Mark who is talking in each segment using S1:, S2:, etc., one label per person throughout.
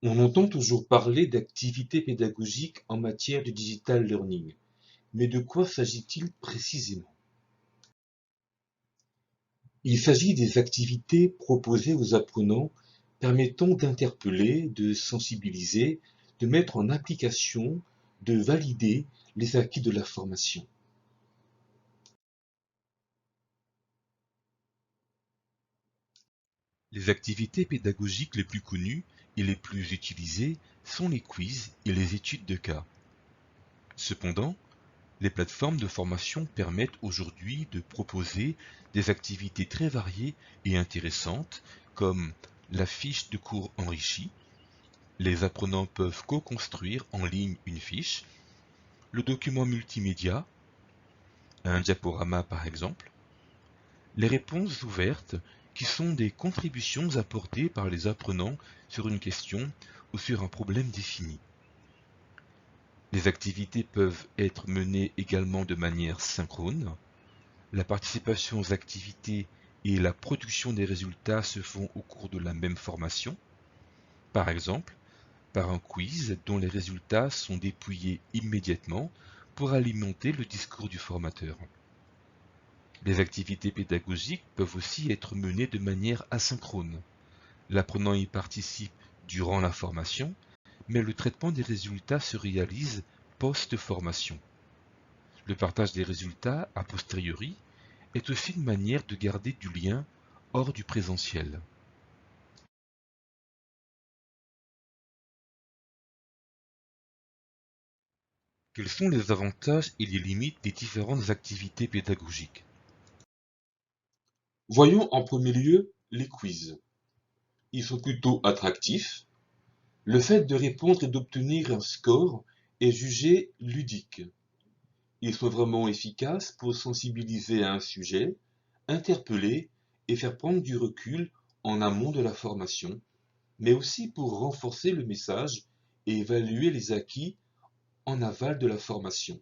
S1: On entend toujours parler d'activités pédagogiques en matière de digital learning, mais de quoi s'agit-il précisément? Il s'agit des activités proposées aux apprenants permettant d'interpeller, de sensibiliser, de mettre en application, de valider les acquis de la formation.
S2: Les activités pédagogiques les plus connues et les plus utilisées sont les quiz et les études de cas. Cependant, les plateformes de formation permettent aujourd'hui de proposer des activités très variées et intéressantes comme la fiche de cours enrichie. Les apprenants peuvent co-construire en ligne une fiche, le document multimédia, un diaporama par exemple, les réponses ouvertes qui sont des contributions apportées par les apprenants sur une question ou sur un problème défini. Les activités peuvent être menées également de manière synchrone. La participation aux activités et la production des résultats se font au cours de la même formation. Par exemple, par un quiz dont les résultats sont dépouillés immédiatement pour alimenter le discours du formateur. Les activités pédagogiques peuvent aussi être menées de manière asynchrone. L'apprenant y participe durant la formation, mais le traitement des résultats se réalise post-formation. Le partage des résultats a posteriori est aussi une manière de garder du lien hors du présentiel. Quels sont les avantages et les limites des différentes activités pédagogiques?
S1: Voyons en premier lieu les quiz. Ils sont plutôt attractifs. Le fait de répondre et d'obtenir un score est jugé ludique. Ils sont vraiment efficaces pour sensibiliser à un sujet, interpeller et faire prendre du recul en amont de la formation, mais aussi pour renforcer le message et évaluer les acquis en aval de la formation.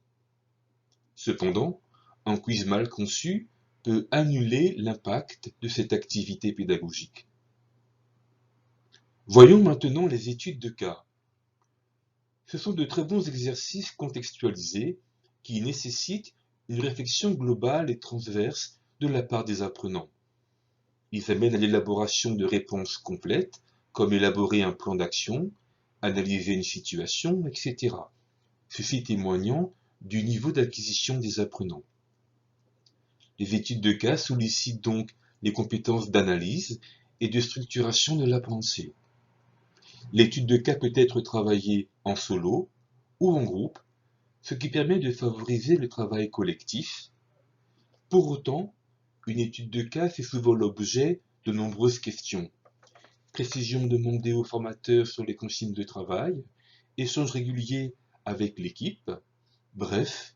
S1: Cependant, un quiz mal conçu peut annuler l'impact de cette activité pédagogique. Voyons maintenant les études de cas. Ce sont de très bons exercices contextualisés qui nécessitent une réflexion globale et transverse de la part des apprenants. Ils amènent à l'élaboration de réponses complètes, comme élaborer un plan d'action, analyser une situation, etc. Ceci témoignant du niveau d'acquisition des apprenants. Les études de cas sollicitent donc les compétences d'analyse et de structuration de la pensée. L'étude de cas peut être travaillée en solo ou en groupe, ce qui permet de favoriser le travail collectif. Pour autant, une étude de cas fait souvent l'objet de nombreuses questions. Précision demandée au formateur sur les consignes de travail, échanges réguliers avec l'équipe. Bref,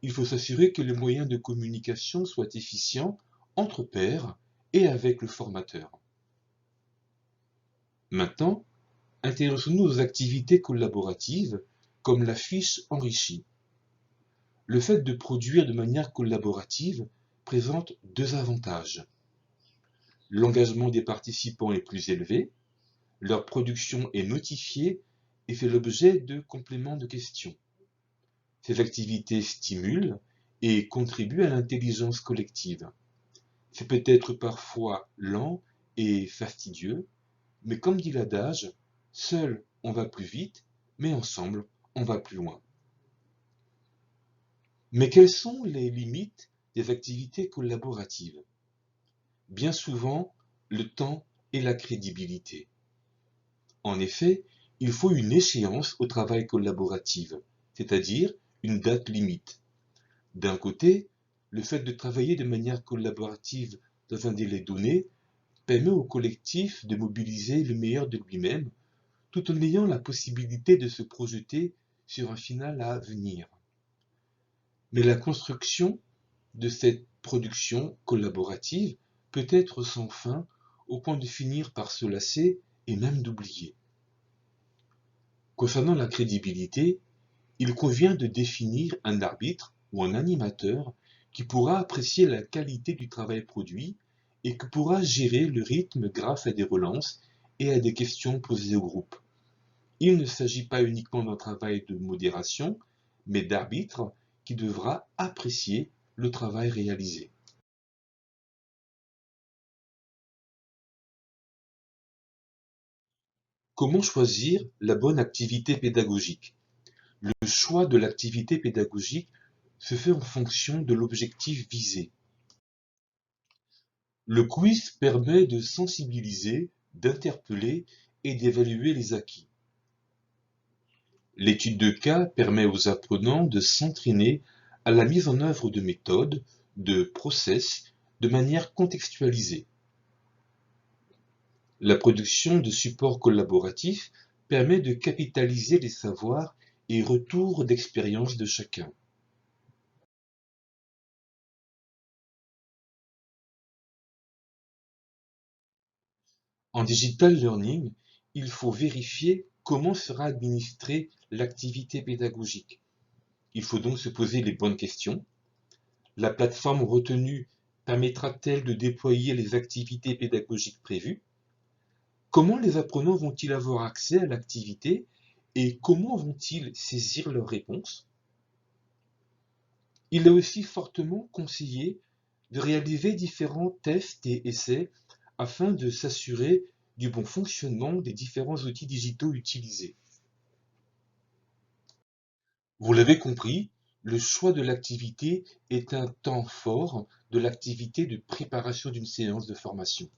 S1: il faut s'assurer que les moyens de communication soient efficients entre pairs et avec le formateur. Maintenant, intéressons-nous aux activités collaboratives comme la fiche enrichie. Le fait de produire de manière collaborative présente deux avantages. L'engagement des participants est plus élevé, leur production est notifiée et fait l'objet de compléments de questions. Ces activités stimulent et contribuent à l'intelligence collective. C'est peut-être parfois lent et fastidieux, mais comme dit l'adage, seul on va plus vite, mais ensemble on va plus loin. Mais quelles sont les limites des activités collaboratives? Bien souvent, le temps et la crédibilité. En effet, il faut une échéance au travail collaboratif, c'est-à-dire une date limite. D'un côté, le fait de travailler de manière collaborative dans un délai donné permet au collectif de mobiliser le meilleur de lui-même, tout en ayant la possibilité de se projeter sur un final à venir. Mais la construction de cette production collaborative peut être sans fin au point de finir par se lasser et même d'oublier. Concernant la crédibilité, il convient de définir un arbitre ou un animateur qui pourra apprécier la qualité du travail produit et qui pourra gérer le rythme grâce à des relances et à des questions posées au groupe. Il ne s'agit pas uniquement d'un travail de modération, mais d'arbitre qui devra apprécier le travail réalisé. Comment choisir la bonne activité pédagogique? Le choix de l'activité pédagogique se fait en fonction de l'objectif visé. Le quiz permet de sensibiliser, d'interpeller et d'évaluer les acquis. L'étude de cas permet aux apprenants de s'entraîner à la mise en œuvre de méthodes, de process, de manière contextualisée. La production de supports collaboratifs permet de capitaliser les savoirs et retours d'expérience de chacun. En digital learning, il faut vérifier comment sera administrée l'activité pédagogique. Il faut donc se poser les bonnes questions. La plateforme retenue permettra-t-elle de déployer les activités pédagogiques prévues? Comment les apprenants vont-ils avoir accès à l'activité et comment vont-ils saisir leurs réponses? Il est aussi fortement conseillé de réaliser différents tests et essais afin de s'assurer du bon fonctionnement des différents outils digitaux utilisés. Vous l'avez compris, le choix de l'activité est un temps fort de l'activité de préparation d'une séance de formation.